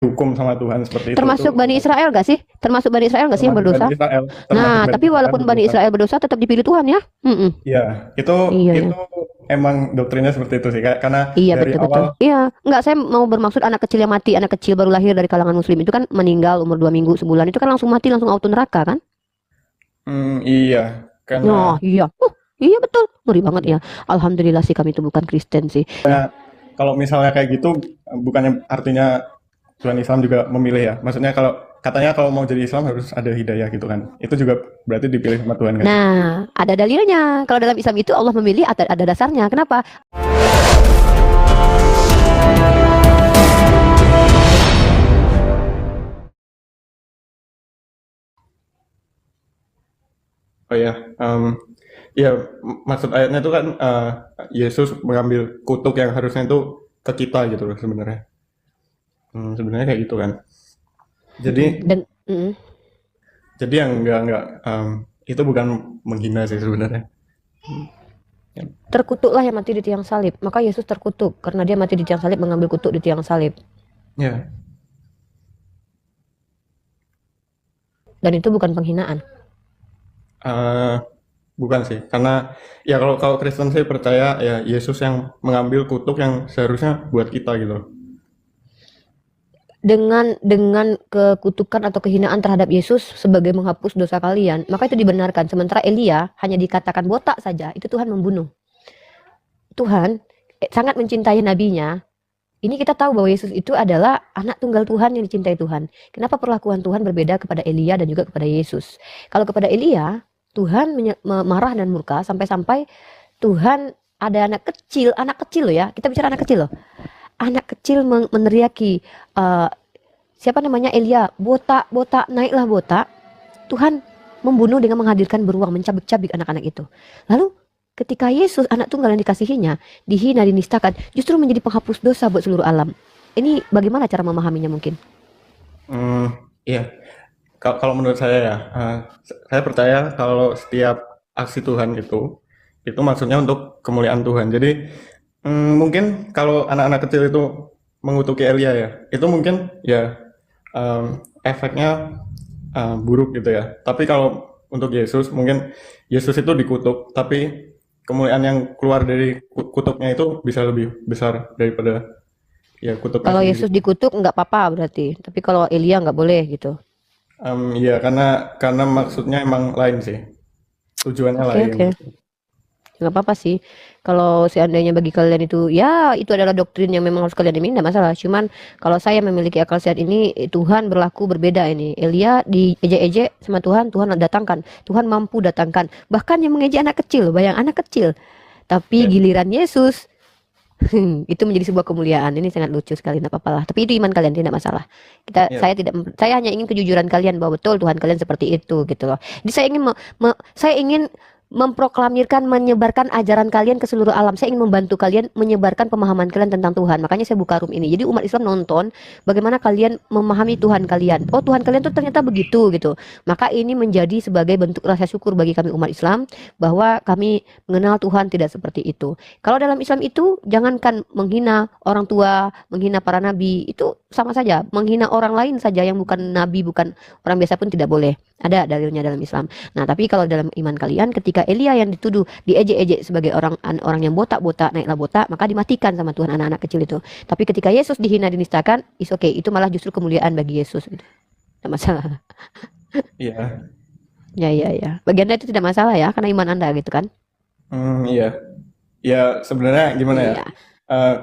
hukum sama Tuhan seperti itu Termasuk Bani Israel gak sih? Termasuk Bani Israel gak sih yang termasuk Bani berdosa? Israel, termasuk Nah, Bani tapi Israel walaupun Bani berdosa. Israel berdosa tetap dipilih Tuhan ya. Mm-mm. Iya, itu Iya ya. itu emang doktrinnya seperti itu sih, karena Iya dari betul awal. betul. Iya, nggak saya mau bermaksud anak kecil yang mati, anak kecil baru lahir dari kalangan muslim itu kan meninggal umur 2 minggu sebulan itu kan langsung mati langsung auto neraka kan? Iya, karena Oh iya, iya betul, ngeri banget ya. iya. Alhamdulillah sih kami itu bukan Kristen sih. Kalau misalnya kayak gitu, bukannya artinya Tuhan Islam juga memilih ya. Maksudnya kalau katanya kalau mau jadi Islam harus ada hidayah gitu kan. Itu juga berarti dipilih sama Tuhan nggak sih? Nah, ada dalilnya. Kalau dalam Islam itu Allah memilih ada dasarnya. Kenapa? Oh ya, ya maksud ayatnya itu kan Yesus mengambil kutuk yang harusnya itu ke kita gitu loh sebenarnya. Sebenarnya kayak gitu kan. Jadi Mm-mm. Dan yang enggak, itu bukan menghina sih sebenarnya. Ya. terkutuklah yang mati di tiang salib. Maka Yesus terkutuk karena dia mati di tiang salib mengambil kutuk di tiang salib. Ya, Dan itu bukan penghinaan. eh, bukan sih, karena ya kalau kalau Kristen sih percaya ya Yesus yang mengambil kutuk yang seharusnya buat kita gitu. Dengan kekutukan atau kehinaan terhadap Yesus sebagai menghapus dosa kalian, maka itu dibenarkan. Sementara Elia hanya dikatakan botak saja, itu Tuhan membunuh. Tuhan sangat mencintai nabinya. Ini kita tahu bahwa Yesus itu adalah anak tunggal Tuhan yang dicintai Tuhan. Kenapa perlakuan Tuhan berbeda kepada Elia dan juga kepada Yesus? Kalau kepada Elia, Tuhan marah dan murka sampai-sampai Tuhan ada anak kecil loh ya. Kita bicara anak kecil loh. Anak kecil meneriaki uh, siapa namanya Elia, botak, botak, naiklah botak. Tuhan membunuh dengan menghadirkan beruang, mencabik-cabik anak-anak itu. Lalu ketika Yesus, anak tunggal yang dikasihinya, dihina, dinistakan, justru menjadi penghapus dosa buat seluruh alam. Ini bagaimana cara memahaminya mungkin? Hmm, iya. Kalau menurut saya ya, saya percaya kalau setiap aksi Tuhan itu maksudnya untuk kemuliaan Tuhan. Jadi mungkin kalau anak-anak kecil itu mengutuki Elia ya, itu mungkin ya efeknya buruk gitu ya. Tapi kalau untuk Yesus mungkin Yesus itu dikutuk, tapi kemuliaan yang keluar dari kutuknya itu bisa lebih besar daripada ya kutuknya Kalau sendiri. Yesus dikutuk nggak apa-apa berarti, tapi kalau Elia nggak boleh gitu. Iya, karena maksudnya emang lain sih, tujuannya Oke lain oke. gitu. Nggak apa-apa sih. Kalau seandainya bagi kalian itu, ya itu adalah doktrin yang memang harus kalian imani, nggak masalah. Cuman kalau saya memiliki akal sehat ini, Tuhan berlaku berbeda ini. Elia diejek-ejek sama Tuhan, Tuhan datangkan. Tuhan mampu datangkan. Bahkan yang mengejek anak kecil, bayang anak kecil. Tapi Ya, giliran Yesus, itu menjadi sebuah kemuliaan. Ini sangat lucu sekali, nggak apa-apa lah. Tapi itu iman kalian, tidak masalah. ya, Saya hanya ingin kejujuran kalian bahwa betul Tuhan kalian seperti itu gitu loh. Jadi saya ingin memproklamirkan, menyebarkan ajaran kalian ke seluruh alam. Saya ingin membantu kalian menyebarkan pemahaman kalian tentang Tuhan. Makanya saya buka room ini. Jadi umat Islam nonton bagaimana kalian memahami Tuhan kalian. Oh, Tuhan kalian tuh ternyata begitu gitu. Maka ini menjadi sebagai bentuk rasa syukur bagi kami umat Islam bahwa kami mengenal Tuhan tidak seperti itu. Kalau dalam Islam itu jangankan menghina orang tua, menghina para nabi, itu sama saja. Menghina orang lain saja yang bukan nabi, bukan orang biasa pun tidak boleh. Ada dalilnya dalam Islam. Nah, tapi kalau dalam iman kalian, ketika Elia yang dituduh diejek-ejek sebagai orang yang botak-botak, naiklah botak, maka dimatikan sama Tuhan anak-anak kecil itu. Tapi ketika Yesus dihina, dinistakan, is okay. Itu malah justru kemuliaan bagi Yesus. Gitu. Tidak masalah. iya. Ya, ya, ya. Bagi Anda itu tidak masalah ya, karena iman Anda gitu kan. Iya. Ya sebenarnya gimana ya? Iya. Eh,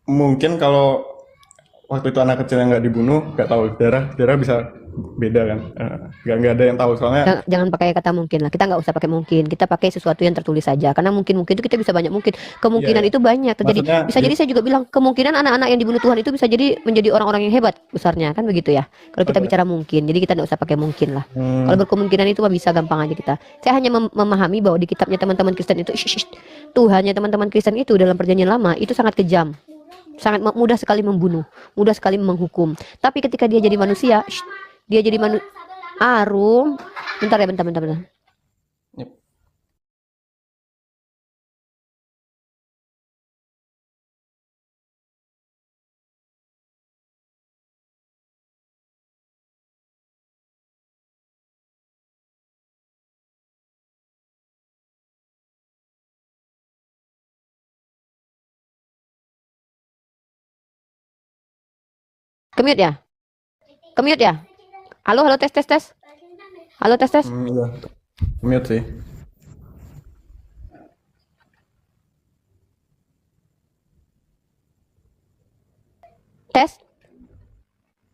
Mungkin kalau waktu itu anak kecil yang nggak dibunuh, nggak tahu darah darah bisa beda kan? Nggak ada yang tahu soalnya. Jangan pakai kata mungkin lah. Kita nggak usah pakai mungkin. Kita pakai sesuatu yang tertulis saja. Karena mungkin itu kita bisa banyak mungkin. Iya Kemungkinan ya. itu banyak terjadi. Maksudnya Bisa jadi saya juga bilang kemungkinan anak-anak yang dibunuh Tuhan itu bisa jadi menjadi orang-orang yang hebat besarnya kan begitu ya. Kalau kita oke. bicara mungkin, jadi kita nggak usah pakai mungkin lah. Kalau Hmm, berkemungkinan itu mah bisa gampang aja kita. Saya hanya memahami bahwa di kitabnya teman-teman Kristen itu, Tuhannya teman-teman Kristen itu dalam perjanjian lama itu sangat kejam, sangat mudah sekali membunuh, mudah sekali menghukum. Tapi ketika dia jadi manusia, dia jadi arum. Bentar ya, bentar. ya. Kemute ya? Kemute ya? Halo, halo, tes, tes, tes. Halo, tes, tes. Iya. Mute sih. Tes.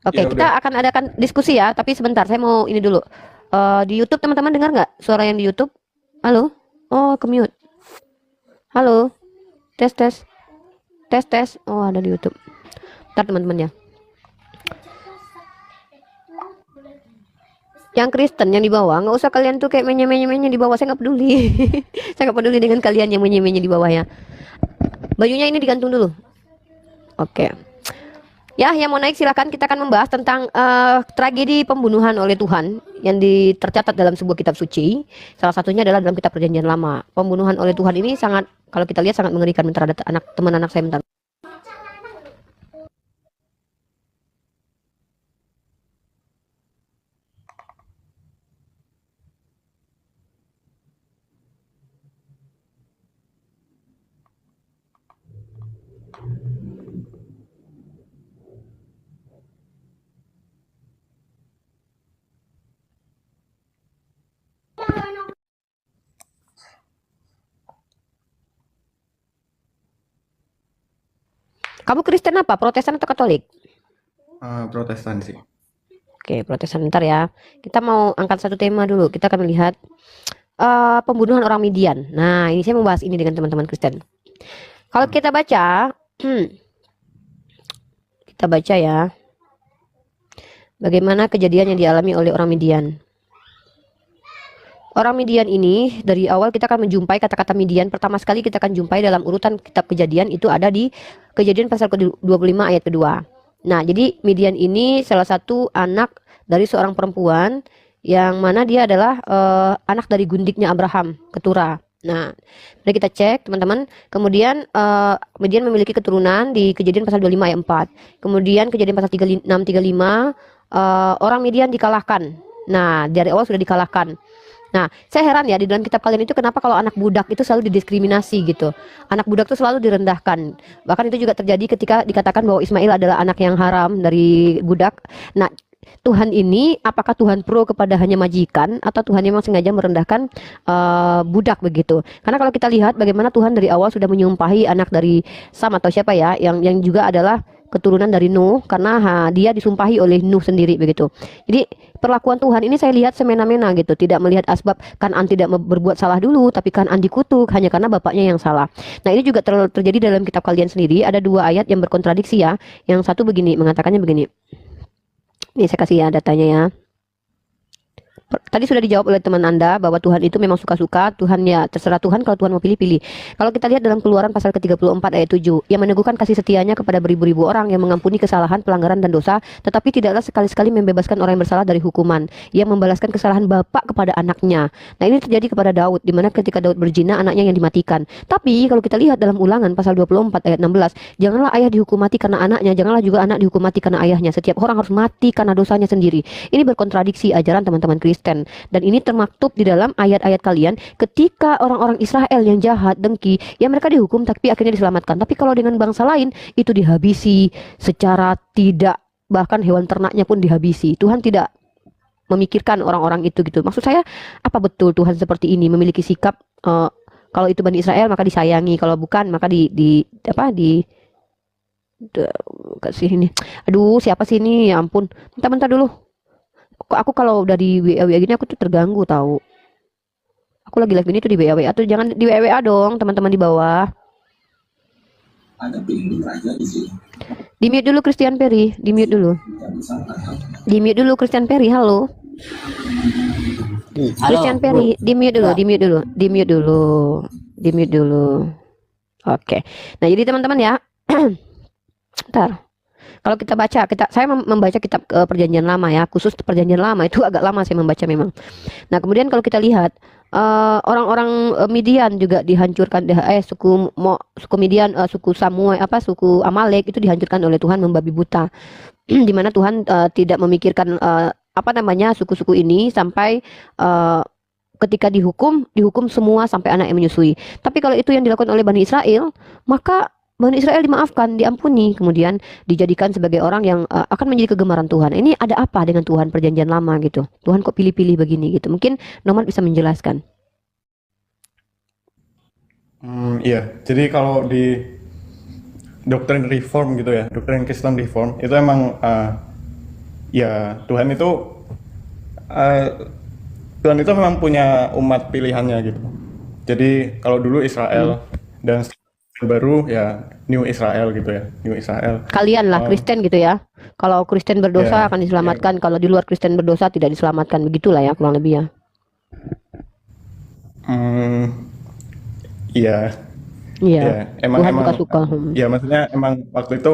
Oke, Iya kita udah. akan adakan diskusi ya, tapi sebentar, saya mau ini dulu. Di YouTube teman-teman dengar nggak suara yang di YouTube? Halo? Oh, kemute. Halo? Tes, tes. Tes, tes. Oh, ada di YouTube. Ntar teman-teman ya. Yang Kristen yang di bawah, nggak usah kalian tuh kayak menye-menye di bawah, saya nggak peduli. Saya nggak peduli dengan kalian yang menye-menye di bawah ya. Bajunya ini digantung dulu. Oke. Ya, yang mau naik silakan. Kita akan membahas tentang tragedi pembunuhan oleh Tuhan yang tercatat dalam sebuah kitab suci. Salah satunya adalah dalam kitab Perjanjian Lama. Pembunuhan oleh Tuhan ini sangat, kalau kita lihat sangat mengerikan terhadap teman anak saya. Bentar. Kamu Kristen apa? Protestan atau Katolik? Protestan sih. Oke, Protestan. Bentar ya. Kita mau angkat satu tema dulu. Kita akan melihat pembunuhan orang Midian. Nah, ini saya mau bahas ini dengan teman-teman Kristen. Kalau kita baca, kita baca ya, bagaimana kejadian yang dialami oleh orang Midian. Orang Midian ini, dari awal kita akan menjumpai kata-kata Midian. Pertama sekali kita akan jumpai dalam urutan kitab Kejadian, itu ada di Kejadian pasal ke-25 ayat kedua. Nah, jadi Midian ini salah satu anak dari seorang perempuan yang mana dia adalah anak dari gundiknya Abraham, keturah. Nah, mari kita cek teman-teman. Kemudian Midian memiliki keturunan di Kejadian pasal 25 ayat 4. Kemudian Kejadian pasal 36 35 orang Midian dikalahkan. Nah, dari awal sudah dikalahkan. Nah, saya heran ya di dalam kitab kalian itu kenapa kalau anak budak itu selalu didiskriminasi gitu. Anak budak itu selalu direndahkan. Bahkan itu juga terjadi ketika dikatakan bahwa Ismail adalah anak yang haram dari budak. Nah, Tuhan ini apakah Tuhan pro kepada hanya majikan atau Tuhan memang sengaja merendahkan budak begitu? Karena kalau kita lihat bagaimana Tuhan dari awal sudah menyumpahi anak dari Sam atau siapa ya yang juga adalah keturunan dari Nuh, karena dia disumpahi oleh Nuh sendiri begitu. Jadi perlakuan Tuhan ini saya lihat semena-mena gitu, tidak melihat asbab Kanan tidak berbuat salah dulu, tapi Kanan dikutuk hanya karena bapaknya yang salah. Nah, ini juga terjadi dalam kitab kalian sendiri. Ada dua ayat yang berkontradiksi ya. Yang satu begini, mengatakannya begini. Ini saya kasih ya datanya ya. Tadi sudah dijawab oleh teman Anda bahwa Tuhan itu memang suka-suka, Tuhan ya terserah Tuhan kalau Tuhan mau pilih-pilih. Kalau kita lihat dalam Keluaran pasal ke-34 ayat 7, yang meneguhkan kasih setianya kepada beribu-ribu orang, yang mengampuni kesalahan, pelanggaran dan dosa, tetapi tidaklah sekali-sekali membebaskan orang yang bersalah dari hukuman, yang membalaskan kesalahan bapak kepada anaknya. Nah, ini terjadi kepada Daud, di mana ketika Daud berzina anaknya yang dimatikan. Tapi kalau kita lihat dalam Ulangan pasal 24 ayat 16, janganlah ayah dihukum mati karena anaknya, janganlah juga anak dihukum mati karena ayahnya. Setiap orang harus mati karena dosanya sendiri. Ini berkontradiksi ajaran teman-teman Kristen. Dan ini termaktub di dalam ayat-ayat kalian ketika orang-orang Israel yang jahat, dengki, ya mereka dihukum tapi akhirnya diselamatkan. Tapi kalau dengan bangsa lain itu dihabisi secara tidak, bahkan hewan ternaknya pun dihabisi. Tuhan tidak memikirkan orang-orang itu gitu. Maksud saya, apa betul Tuhan seperti ini memiliki sikap kalau itu Bani Israel maka disayangi, kalau bukan maka kasih ini. Aduh, siapa sih ini? Ya ampun. Bentar dulu. Aku kalau udah di WA gini aku tuh terganggu tahu. Aku lagi live ini tuh di WA tuh jangan di WA dong teman-teman di bawah. Di mute dulu Christian Perry, di mute dulu. Di mute dulu Christian Perry, halo. Christian Perry, di mute dulu, di mute dulu, di mute dulu, di mute dulu. Oke. Nah, jadi teman-teman ya. Bentar. Kalau kita baca, saya membaca kitab Perjanjian Lama ya, khusus Perjanjian Lama itu agak lama saya membaca memang. Nah, kemudian kalau kita lihat orang-orang Midian juga dihancurkan, suku Midian, suku Samuel, suku Amalek itu dihancurkan oleh Tuhan membabi buta, di mana Tuhan tidak memikirkan suku-suku ini sampai ketika dihukum semua sampai anak yang menyusui. Tapi kalau itu yang dilakukan oleh Bani Israel, maka Bani Israel dimaafkan, diampuni, kemudian dijadikan sebagai orang yang akan menjadi kegemaran Tuhan. Ini ada apa dengan Tuhan perjanjian lama gitu? Tuhan kok pilih-pilih begini gitu? Mungkin Nomad bisa menjelaskan. Iya. Jadi kalau di doktrin reform gitu ya, doktrin Kristen reform itu emang ya eh, Tuhan itu memang punya umat pilihannya gitu. Jadi kalau dulu Hmm. Israel dan baru ya New Israel gitu ya, New Israel. Kalian lah Um, Kristen gitu ya. Kalau Kristen berdosa ya, akan ya, diselamatkan, kalau di luar Kristen berdosa tidak diselamatkan. Begitulah ya kurang lebih ya. hmm, iya, Iya, ya, emang Tuhan emang suka-suka. ya maksudnya emang waktu itu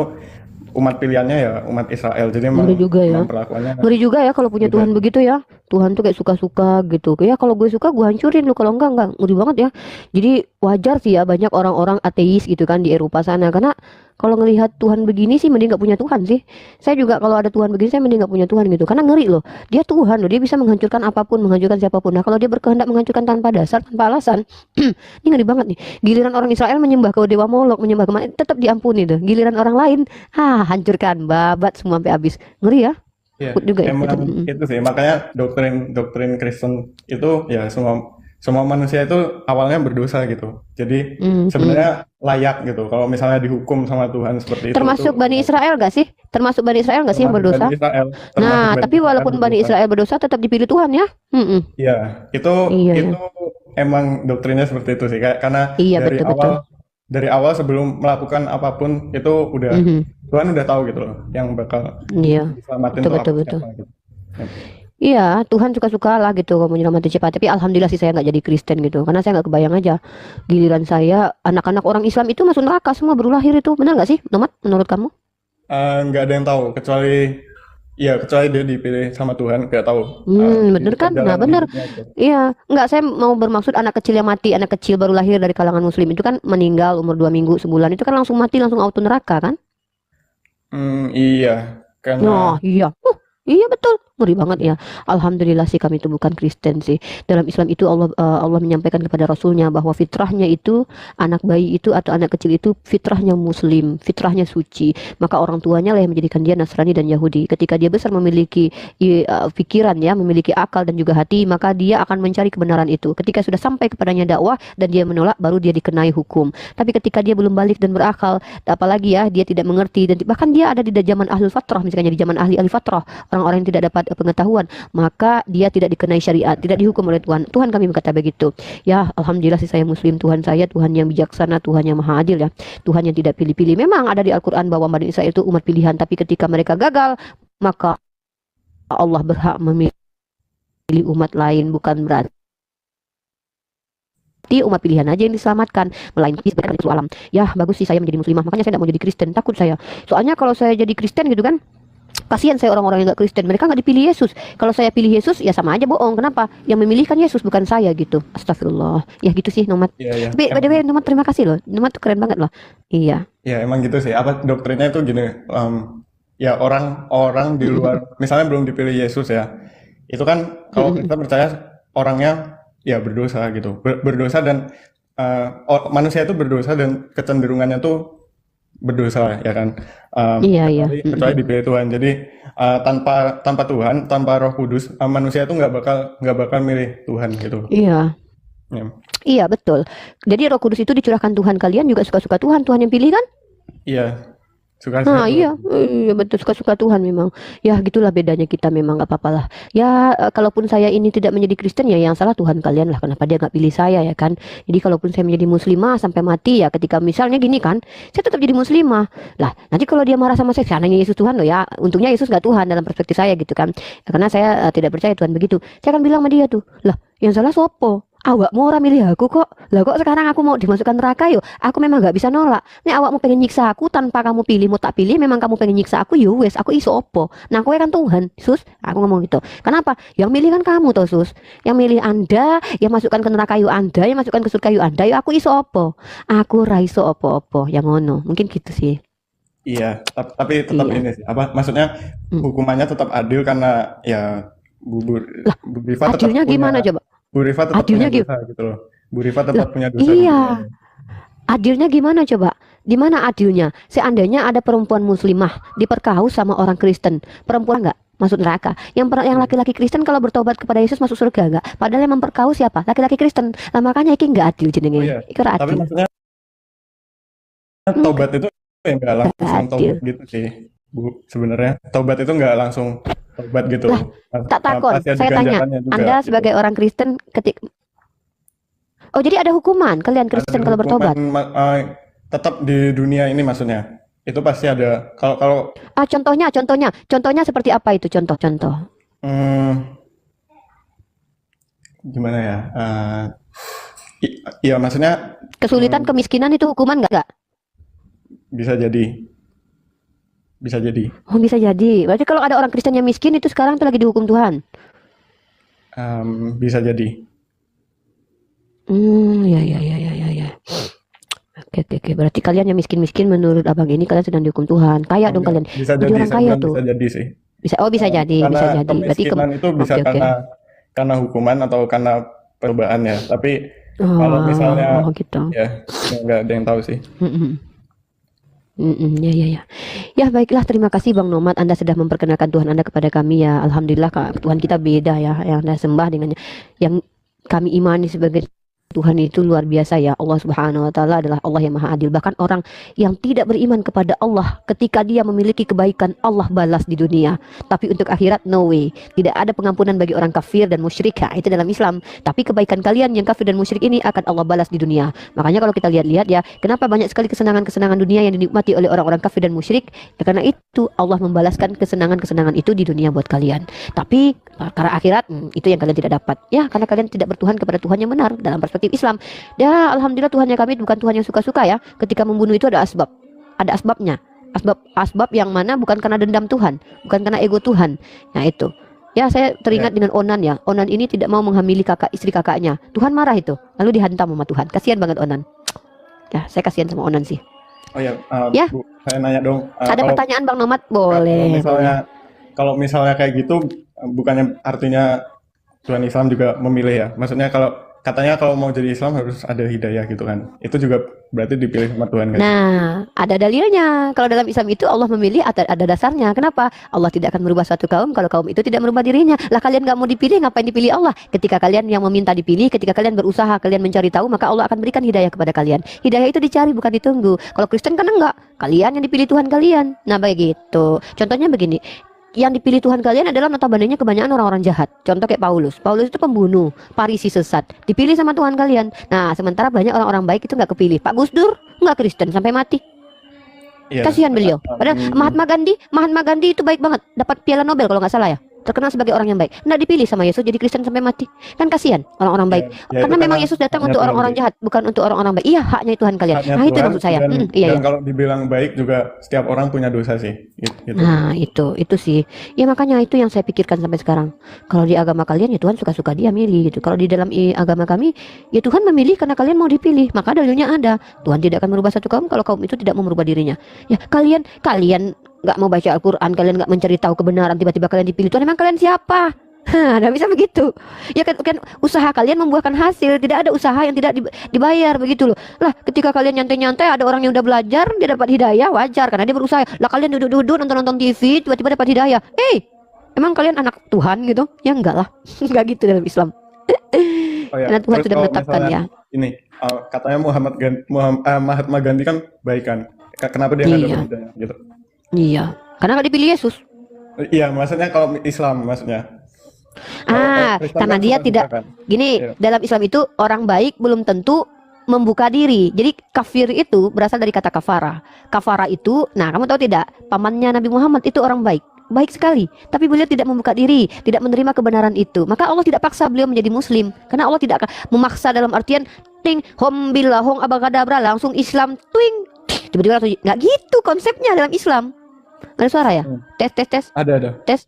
umat pilihannya ya umat Israel. Jadi emang Ngeri juga ya. emang perlakuannya Ngeri juga ya kalau punya beda. Tuhan begitu ya. Tuhan tuh kayak suka-suka gitu. Ya kalau gue suka gue hancurin lu, kalau enggak. Ngeri banget ya. Jadi wajar sih ya banyak orang-orang ateis gitu kan di Eropa sana. Karena kalau ngelihat Tuhan begini sih mending nggak punya Tuhan sih. Saya juga kalau ada Tuhan begini saya mending nggak punya Tuhan gitu. Karena ngeri loh. Dia Tuhan loh. Dia bisa menghancurkan apapun, menghancurkan siapapun. Nah kalau dia berkehendak menghancurkan tanpa dasar, tanpa alasan, ini ngeri banget nih. Giliran orang Israel menyembah ke dewa Molok, menyembah kemana, tetap diampuni tuh. Giliran orang lain, hancurkan, babat semua sampai habis. Ngeri ya. Iya, Takut juga ya gitu. emang itu sih makanya doktrin doktrin Kristen itu ya semua semua manusia itu awalnya berdosa gitu. Jadi Mm. sebenarnya layak gitu. Kalau misalnya dihukum sama Tuhan seperti itu Termasuk Bani Israel gak sih? Termasuk Bani Israel gak sih yang termasuk Bani berdosa? Israel, termasuk Nah, Bani tapi Israel walaupun Bani berdosa. Israel berdosa tetap dipilih Tuhan ya. Mm-mm. Iya, itu Iya ya. itu emang doktrinnya seperti itu sih. Kayak karena Iya dari betul awal betul. dari awal sebelum melakukan apapun itu udah Mhm. Tuhan udah tahu gitu loh yang bakal Iya diselamatin betul tuh betul betul. siapa gitu. Yap. Iya, Tuhan suka-suka lah gitu kalau menyelamati cepat. Tapi alhamdulillah sih saya nggak jadi Kristen gitu, karena saya nggak kebayang aja. Giliran saya, anak-anak orang Islam itu masuk neraka semua baru lahir itu, benar nggak sih, Nomat? Menurut kamu? Nggak ada yang tahu kecuali ya kecuali dia dipilih sama Tuhan nggak tahu Bener kan? Nah, perjalanan bener. hidupnya gitu. Iya, nggak, saya mau bermaksud anak kecil yang mati, anak kecil baru lahir dari kalangan Muslim itu kan meninggal umur 2 minggu, sebulan itu kan langsung mati, langsung auto neraka kan? Iya karena Oh iya, iya betul, ngeri banget ya. Alhamdulillah sih kami itu bukan Kristen sih. Dalam Islam itu Allah menyampaikan kepada Rasulnya bahwa fitrahnya itu anak bayi itu atau anak kecil itu fitrahnya Muslim, fitrahnya suci. Maka orang tuanya lah yang menjadikan dia Nasrani dan Yahudi. Ketika dia besar memiliki pikiran ya, memiliki akal dan juga hati, maka dia akan mencari kebenaran itu. Ketika sudah sampai kepadanya dakwah dan dia menolak, baru dia dikenai hukum. Tapi ketika dia belum balik dan berakal, apalagi ya dia tidak mengerti dan bahkan dia ada di zaman ahli fatrah, misalnya di zaman ahli fatrah, orang-orang yang tidak dapat pengetahuan, maka dia tidak dikenai syariat, tidak dihukum oleh Tuhan. Tuhan kami berkata begitu. Ya, alhamdulillah sih saya Muslim. Tuhan saya Tuhan yang bijaksana, Tuhan yang maha adil ya, Tuhan yang tidak pilih-pilih. Memang ada di Al-Quran bahwa Bani Israel itu umat pilihan, tapi ketika mereka gagal, maka Allah berhak memilih umat lain, bukan berarti umat pilihan aja yang diselamatkan, melainkan sebenarnya itu alam. Ya bagus sih saya menjadi muslimah, makanya saya tidak mau jadi Kristen, takut saya. Soalnya kalau saya jadi Kristen gitu kan, kasihan saya orang-orang yang gak Kristen, mereka nggak dipilih Yesus. Kalau saya pilih Yesus ya sama aja bohong. Kenapa? Yang memilih kan Yesus, bukan saya gitu. Astagfirullah. Ya gitu sih Nomat. ya ya Tapi by the emang way Nomat, terima kasih loh. Nomat tuh keren banget loh. Iya. ya emang gitu sih apa doktrinnya itu gini ya orang-orang di luar misalnya belum dipilih Yesus ya itu kan kalau kita percaya orangnya ya berdosa gitu berdosa dan manusia itu berdosa dan kecenderungannya tuh berdosa ya kan. Iya iya. Kecuali dipilih Tuhan jadi tanpa tanpa Tuhan tanpa Roh Kudus manusia itu nggak bakal milih Tuhan gitu. Iya. Ya. Iya betul. Jadi Roh Kudus itu dicurahkan Tuhan, kalian juga suka-suka Tuhan, Tuhan yang pilih kan? Iya suka-suka Nah Tuhan. iya, iya betul, suka-suka Tuhan memang. Ya gitulah bedanya kita, memang nggak apa-apa lah. Ya kalaupun saya ini tidak menjadi Kristen ya yang salah Tuhan kalian lah. Kenapa dia nggak pilih saya ya kan? Jadi kalaupun saya menjadi muslimah sampai mati ya, ketika misalnya gini kan, saya tetap jadi muslimah. Lah nanti kalau dia marah sama saya, seandainya Yesus Tuhan loh ya. Untungnya Yesus nggak Tuhan dalam perspektif saya gitu kan. Ya, karena saya tidak percaya Tuhan begitu. Saya akan bilang sama dia tuh, lah yang salah sopo? Awak mau orang milih aku kok. Lah kok sekarang aku mau dimasukkan neraka yo? Aku memang nggak bisa nolak. Nek awakmu pengen nyiksa aku tanpa kamu pilih, mau tak pilih, memang kamu pengen nyiksa aku, yo wes, aku iso opo. Nah, kowe kan Tuhan, Sus. Aku ngomong gitu. Kenapa? Yang milih kan kamu toh, Sus. Yang milih Anda, yang masukkan ke neraka yo Anda, yang masukkan ke surga yo Anda, yo aku iso opo. Aku ra iso opo-opo. Yang ngono. Mungkin gitu sih. Iya, tapi tetap Iya. ini sih, apa maksudnya Hmm. hukumannya tetap adil karena ya Bu, Bu, Lah, Bu Rifa tetap adilnya punya gimana coba? Bu Rifa tetap punya Adilnya gimana? dosa gitu loh. Bu Rifa tetap Lah, punya dosa di iya. dunianya. Adilnya gimana coba? Di mana adilnya? Seandainya ada perempuan muslimah diperkaus sama orang Kristen, perempuan nggak masuk neraka? Yang laki-laki Kristen kalau bertobat kepada Yesus masuk surga nggak? Padahal yang memperkaus siapa? Laki-laki Kristen. Lah makanya iki nggak adil Oh jenenge. iya, Iki ora tapi adil. maksudnya Nggak taubat itu ya nggak langsung adil. taubat gitu sih, Bu. Sebenarnya taubat itu nggak langsung taubat gitu. Lah, tak takon. Pasti ada Saya tanya, ganjarannya juga Anda gitu. sebagai orang Kristen Oh, jadi ada hukuman kalian Ada Kristen kalau hukuman bertobat? tetap di dunia ini maksudnya. Itu pasti ada. Kalau Contohnya seperti apa itu contoh-contoh? hmm, gimana ya? Iya maksudnya Kesulitan, hmm, kemiskinan itu hukuman nggak? bisa jadi, bisa jadi. Oh, bisa jadi. Berarti kalau ada orang Kristen yang miskin itu sekarang tuh lagi dihukum Tuhan. Bisa jadi. Ya. Oke. Berarti kalian yang miskin-miskin menurut abang ini kalian sedang dihukum Tuhan. Kaya dong Enggak, kalian. bisa Jadi jadi. orang Saya kaya bilang tuh. bisa jadi sih. Bisa Karena bisa jadi. Berarti kemiskinan itu bisa oke. karena hukuman atau karena percobaan ya. Tapi kalau misalnya gitu. ya nggak ada yang tahu sih. Mm-mm. Ya. Ya, baiklah, terima kasih Bang Nomad, Anda sudah memperkenalkan Tuhan Anda kepada kami ya. Alhamdulillah Tuhan kita beda ya. Yang Anda sembah dengan yang kami imani sebagai Tuhan itu luar biasa ya. Allah Subhanahu wa taala adalah Allah yang Maha Adil. Bahkan orang yang tidak beriman kepada Allah, ketika dia memiliki kebaikan, Allah balas di dunia. Tapi untuk akhirat, no way. Tidak ada pengampunan bagi orang kafir dan musyrik. Ha, itu dalam Islam. Tapi kebaikan kalian yang kafir dan musyrik ini akan Allah balas di dunia. Makanya kalau kita lihat-lihat ya, kenapa banyak sekali kesenangan-kesenangan dunia yang dinikmati oleh orang-orang kafir dan musyrik? Ya, karena itu Allah membalaskan kesenangan-kesenangan itu di dunia buat kalian. Tapi karena akhirat, itu yang kalian tidak dapat. Ya, karena kalian tidak bertuhan kepada Tuhan yang benar dalam perspektif Islam. Ya, alhamdulillah Tuhannya kami bukan Tuhan yang suka-suka ya. Ketika membunuh itu ada asbab. Ada asbabnya. Asbab yang mana bukan karena dendam Tuhan, bukan karena ego Tuhan. Nah, itu. Ya, saya teringat dengan Onan ya. Onan ini tidak mau menghamili istri kakaknya. Tuhan marah itu. Lalu dihantam sama Tuhan. Kasihan banget Onan. Ya, saya kasihan sama Onan sih. Oh ya, Ya. Bu, saya nanya dong. Ada pertanyaan Bang Nomad? Kalau Boleh. kalau misalnya kayak gitu, bukannya artinya Tuhan Islam juga memilih ya? Maksudnya katanya kalau mau jadi Islam harus ada hidayah gitu kan? Itu juga berarti dipilih sama Tuhan kan? Nah, ada dalilnya. Kalau dalam Islam itu Allah memilih ada dasarnya. Kenapa? Allah tidak akan merubah suatu kaum kalau kaum itu tidak merubah dirinya. Lah kalian nggak mau dipilih, ngapain dipilih Allah? Ketika kalian yang meminta dipilih, ketika kalian berusaha, kalian mencari tahu, maka Allah akan berikan hidayah kepada kalian. Hidayah itu dicari, bukan ditunggu. Kalau Kristen kan enggak. Kalian yang dipilih Tuhan kalian. Nah, begitu. Contohnya begini. Yang dipilih Tuhan kalian adalah notabene-nya kebanyakan orang-orang jahat. Contoh kayak Paulus. Paulus itu pembunuh, Parisi sesat. Dipilih sama Tuhan kalian. Nah, sementara banyak orang-orang baik itu nggak kepilih. Pak Gus Dur nggak Kristen sampai mati. Iya. Kasihan beliau. Padahal Mahatma Gandhi itu baik banget. Dapat piala Nobel kalau nggak salah ya. Terkenal sebagai orang yang baik. Nggak dipilih sama Yesus jadi Kristen sampai mati. Kan kasihan orang-orang baik. Ya, Karena memang Yesus datang untuk orang-orang jahat, bukan untuk orang-orang baik. Iya, haknya Tuhan kalian. Haknya Nah, itu Tuhan, maksud saya. dan Iya. kalau dibilang baik juga setiap orang punya dosa sih. Gitu. Nah, itu sih. Ya makanya itu yang saya pikirkan sampai sekarang. Kalau di agama kalian ya Tuhan suka-suka dia milih gitu. Kalau di dalam agama kami ya Tuhan memilih karena kalian mau dipilih. Maka dalilnya ada. Tuhan tidak akan merubah satu kaum kalau kaum itu tidak mau merubah dirinya. Ya kalian nggak mau baca Al-Quran, kalian nggak mencari tahu kebenaran, tiba-tiba kalian dipilih Tuhan. Emang kalian siapa? Nggak bisa begitu. Ya kan usaha kalian membuahkan hasil. Tidak ada usaha yang tidak dibayar begitu loh. Lah ketika kalian nyantai-nyantai ada orang yang udah belajar dia dapat hidayah, wajar karena dia berusaha. Lah kalian duduk-duduk nonton-nonton TV tiba-tiba dapat hidayah. Emang kalian anak Tuhan gitu? Ya enggak lah. Enggak gitu dalam Islam. Oh ya, Karena Tuhan terus sudah kalau menetapkan ya. Ini katanya Mahatma Gandhi kan baik kan? Kenapa dia nggak Iya. dapat hidayah gitu? Iya. Karena nggak dipilih Yesus. Iya, maksudnya kalau Islam maksudnya. Kristen Karena kan dia suka tidak juga kan? gini, Iya. dalam Islam itu orang baik belum tentu membuka diri. Jadi kafir itu berasal dari kata kafara. Kafara itu, nah kamu tahu tidak, pamannya Nabi Muhammad itu orang baik. Baik sekali, tapi beliau tidak membuka diri, tidak menerima kebenaran itu. Maka Allah tidak paksa beliau menjadi muslim. Karena Allah tidak akan memaksa dalam artian ting hom billah hong abakadabra langsung Islam twing. Tiba-tiba langsung nggak gitu konsepnya dalam Islam. Ada suara ya? Tes. Ada. Tes.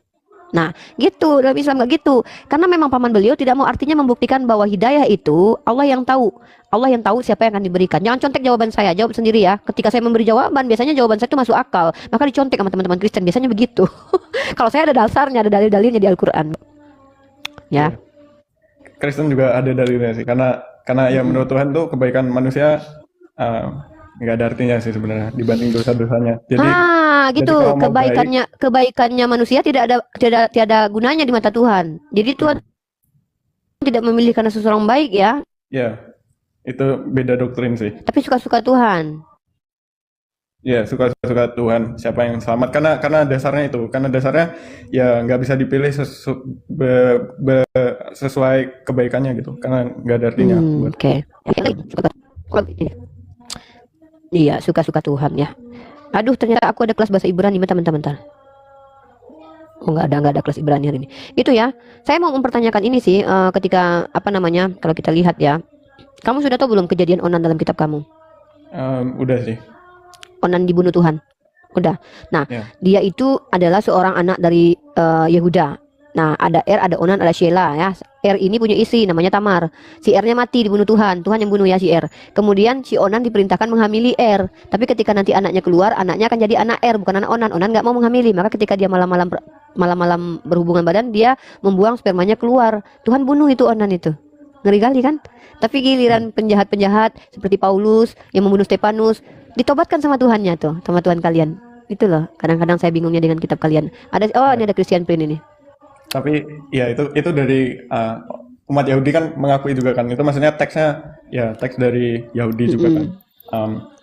Nah, gitu dalam Islam nggak gitu. Karena memang paman beliau tidak mau artinya membuktikan bahwa hidayah itu Allah yang tahu. Allah yang tahu siapa yang akan diberikan. Jangan contek jawaban saya, jawab sendiri ya. Ketika saya memberi jawaban, biasanya jawaban saya itu masuk akal. Maka dicontek sama teman-teman Kristen, biasanya begitu. Kalau saya ada dasarnya, ada dalil-dalilnya di Al-Qur'an. Ya. Kristen juga ada dalilnya sih, karena ya menurut Tuhan tuh kebaikan manusia nggak ada artinya sih sebenarnya dibanding dosa-dosanya. Jadi Gitu. kalau mau baik, Kebaikannya manusia tiada gunanya di mata Tuhan. Jadi Tuhan tidak memilih karena seseorang baik ya, ya itu beda doktrin sih. tapi suka-suka Tuhan. Ya, suka-suka Tuhan siapa yang selamat, karena dasarnya itu, karena dasarnya ya nggak bisa dipilih sesuai kebaikannya gitu, karena nggak ada artinya buat. Oke. Iya, suka-suka Tuhan ya. Aduh, ternyata aku ada kelas bahasa Ibrani, bentar. Oh, nggak ada kelas Ibrani hari ini. Gitu ya. Saya mau mempertanyakan ini sih, ketika apa namanya, kalau kita lihat ya, kamu sudah tahu belum kejadian Onan dalam kitab kamu? Udah sih. Onan dibunuh Tuhan. Udah. Nah, Ya. dia itu adalah seorang anak dari Yehuda. Nah, ada ada Onan, ada Shelah ya. Ini punya istri namanya Tamar. Si nya mati dibunuh Tuhan. Tuhan yang bunuh ya si Kemudian si Onan diperintahkan menghamili Tapi ketika nanti anaknya keluar, anaknya akan jadi anak bukan anak Onan. Onan nggak mau menghamili. Maka ketika dia malam-malam berhubungan badan, dia membuang spermanya keluar. Tuhan bunuh itu Onan itu. Ngeri kali kan? Tapi giliran penjahat-penjahat seperti Paulus yang membunuh Stefanus ditobatkan sama Tuhannya tuh, sama Tuhan kalian. Itu loh, kadang-kadang saya bingungnya dengan kitab kalian. Ini ada Christian Prince ini. Tapi ya itu dari umat Yahudi kan mengakui juga kan. Itu maksudnya teksnya ya teks dari Yahudi juga kan.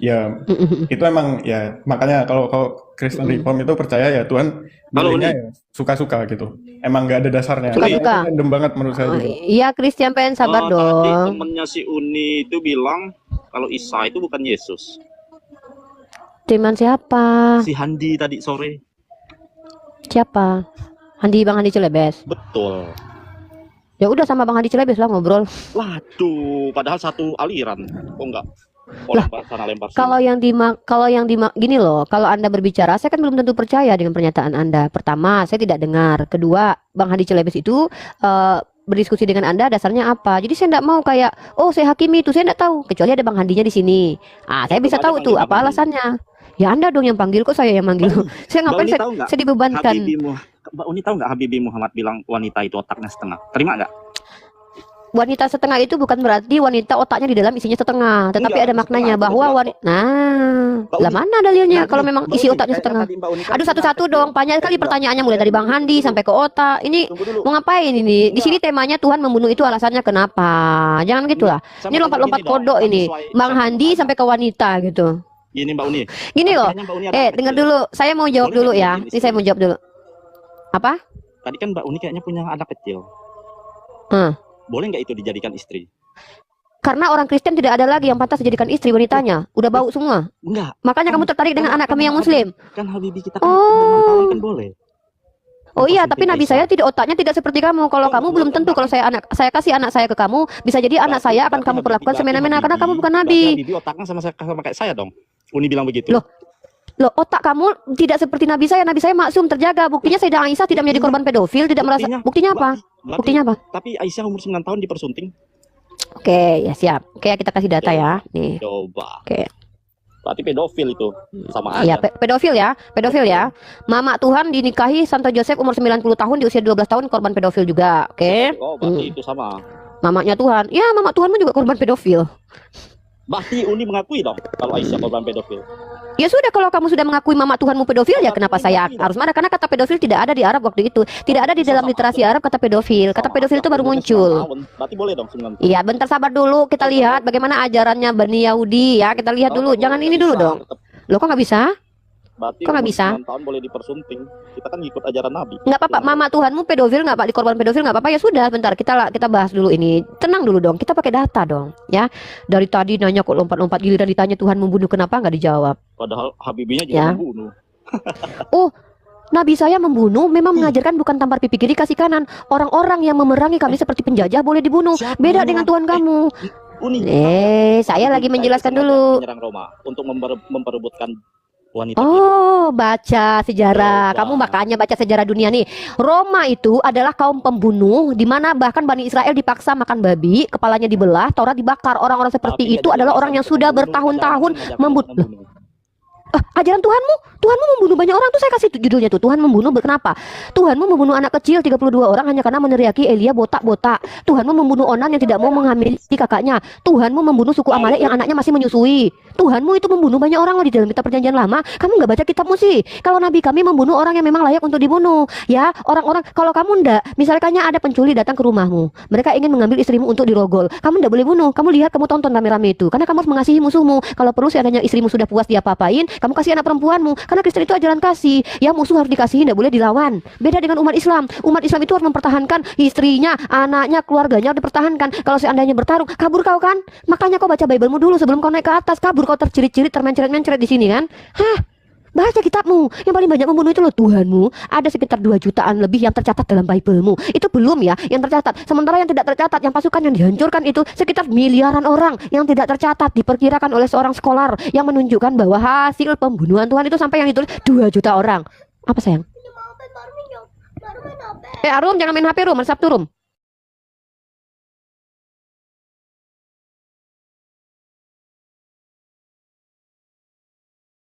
Ya itu emang ya makanya kalau Kristen Reform itu percaya ya Tuhan milihnya ya suka-suka gitu. Emang nggak ada dasarnya. Suka-suka. Itu random banget menurut saya juga. Iya, Christian Prince sabar Tadi dong. temennya si Uni itu bilang kalau Isa itu bukan Yesus. Teman siapa? Si Handi tadi sore. Siapa? Bang Handi Celebes. Betul. Ya udah sama Bang Handi Celebes lah ngobrol. Waduh, padahal satu aliran. Oh enggak. Oh, Lah, lempar sana lempar sini. Kalau yang gini loh, kalau Anda berbicara, saya kan belum tentu percaya dengan pernyataan Anda. Pertama, saya tidak dengar. Kedua, Bang Handi Celebes itu berdiskusi dengan Anda dasarnya apa? Jadi saya tidak mau kayak, oh saya hakimi itu, saya tidak tahu. Kecuali ada Bang Handinya di sini. Saya bisa tahu tuh apa alasannya. Ya Anda dong yang panggil, kok saya yang manggil. Saya ngapain saya dibebankan. Mbak Uni tahu nggak Habibie Muhammad bilang wanita itu otaknya setengah? Terima nggak? Wanita setengah itu bukan berarti wanita otaknya di dalam isinya setengah, tetapi Enggak, ada maknanya bahwa wanita. Lah mana dalilnya kalau memang isi otaknya setengah? Aduh, satu-satu dong, banyak sekali pertanyaannya mulai dari Bang Handi sampai ke otak. Ini mau ngapain ini? Di sini temanya Tuhan membunuh itu alasannya kenapa? Jangan gitulah. Ini lompat-lompat kodok ini. Bang Handi sampai ke wanita gitu. Gini Mbak Uni. Gini loh. Dengar dulu, saya mau jawab dulu ya. Ini saya mau jawab dulu. Apa? Tadi kan Mbak Uni kayaknya punya anak kecil. Boleh nggak itu dijadikan istri? Karena orang Kristen tidak ada lagi yang pantas dijadikan istri wanitanya. Udah bau semua. Enggak. Makanya kamu tertarik dengan anak kami yang Muslim. Kan Habibie kita kan bermanfaat kan boleh. Oh iya, tapi Nabi saya otaknya tidak seperti kamu. Kalau kamu belum tentu kalau saya kasih anak saya ke kamu, bisa jadi anak saya akan kamu perlakukan semena-mena karena kamu bukan Nabi. Habibie otaknya sama kayak saya dong. Uni bilang begitu. Loh, otak kamu tidak seperti Nabi saya. Nabi saya maksum, terjaga. Buktinya Sayyidah Aisyah tidak menjadi korban pedofil, tidak merasa. Buktinya apa? Buktinya apa? Tapi Aisyah umur 9 tahun dipersunting. Oke, ya siap. Oke, kita kasih data ya. Nih. Coba. Oke. Berarti pedofil itu sama Iya, aja. pedofil ya. Mama Tuhan dinikahi Santo Joseph umur 90 tahun di usia 12 tahun korban pedofil juga. Oke. Oh, berarti itu sama. Mamanya Tuhan. Ya, mama Tuhanmu juga korban pedofil. Berarti Uni mengakui dong kalau Aisyah korban pedofil. Ya sudah, kalau kamu sudah mengakui mama Tuhanmu pedofil, ya kenapa saya harus marah? Karena kata pedofil tidak ada di Arab waktu itu. Tidak ada di dalam literasi Arab kata pedofil. Kata pedofil itu baru muncul. Berarti boleh dong 9 tahun. Iya, bentar sabar dulu. Kita lihat bagaimana ajarannya Bani Yahudi ya. Kita lihat dulu. Jangan ini dulu dong. Loh, kok nggak bisa? Berarti Kok nggak bisa? 9 tahun boleh dipersunting. Kita kan ngikut ajaran Nabi. Nggak apa-apa. Mama Tuhanmu pedofil nggak Pak? Di korban pedofil nggak apa-apa. Ya sudah, bentar kita bahas dulu ini. Tenang dulu dong. Kita pakai data dong, ya. Dari tadi nanya kok lompat-lompat, giliran ditanya Tuhan membunuh kenapa nggak dijawab? Padahal Habibinya juga Ya. membunuh. Oh, Nabi saya membunuh memang mengajarkan bukan tampar pipi kiri kasih kanan. Orang-orang yang memerangi kami seperti penjajah boleh dibunuh. Beda dengan Tuhan kamu. Uni. Saya lagi menjelaskan dulu. Menyerang Roma untuk memperebutkan wanita. Oh, baca sejarah. Kamu makanya baca sejarah dunia nih. Roma itu adalah kaum pembunuh, di mana bahkan Bani Israel dipaksa makan babi, kepalanya dibelah, Taurat dibakar. Orang-orang seperti itu adalah orang yang sudah bertahun-tahun membunuh. Ajaran Tuhanmu membunuh banyak orang tuh, saya kasih judulnya tuh, Tuhan membunuh. Kenapa? Tuhanmu membunuh anak kecil 32 orang hanya karena meneriaki Elia botak-botak. Tuhanmu membunuh Onan yang tidak mau menghamili kakaknya. Tuhanmu membunuh suku Amalek yang anaknya masih menyusui. Tuhanmu itu membunuh banyak orang loh di dalam kitab perjanjian lama. Kamu nggak baca kitabmu sih. Kalau nabi kami membunuh orang yang memang layak untuk dibunuh. Ya, orang-orang, kalau kamu ndak, misalnya ada penculik datang ke rumahmu, mereka ingin mengambil istrimu untuk dirogol, kamu ndak boleh bunuh. Kamu lihat, kamu tonton rame-rame itu, karena kamu harus mengasihi musuhmu. Kalau perlu seandainya istrimu sudah puas dia apa-apain, kamu kasih anak perempuanmu, karena Kristen itu ajaran kasih. Ya, musuh harus dikasihi, ndak boleh dilawan. Beda dengan umat Islam. Umat Islam itu harus mempertahankan istrinya, anaknya, keluarganya harus dipertahankan. Kalau seandainya bertarung, kabur kau kan? Makanya kau baca Biblemu dulu sebelum kau naik ke atas. Kabur kau tercirit-cirit, termencret-mencret di sini kan? Hah? Baca kitabmu. Yang paling banyak membunuh itu loh Tuhanmu. Ada sekitar 2 jutaan lebih yang tercatat dalam Biblemu. Itu belum ya yang tercatat. Sementara yang tidak tercatat, yang pasukan yang dihancurkan itu sekitar miliaran orang yang tidak tercatat. Diperkirakan oleh seorang skolar yang menunjukkan bahwa hasil pembunuhan Tuhan itu sampai yang ditulis 2 juta orang. Apa sayang? Arum, jangan main HP, Rum. Sabtu, Rum.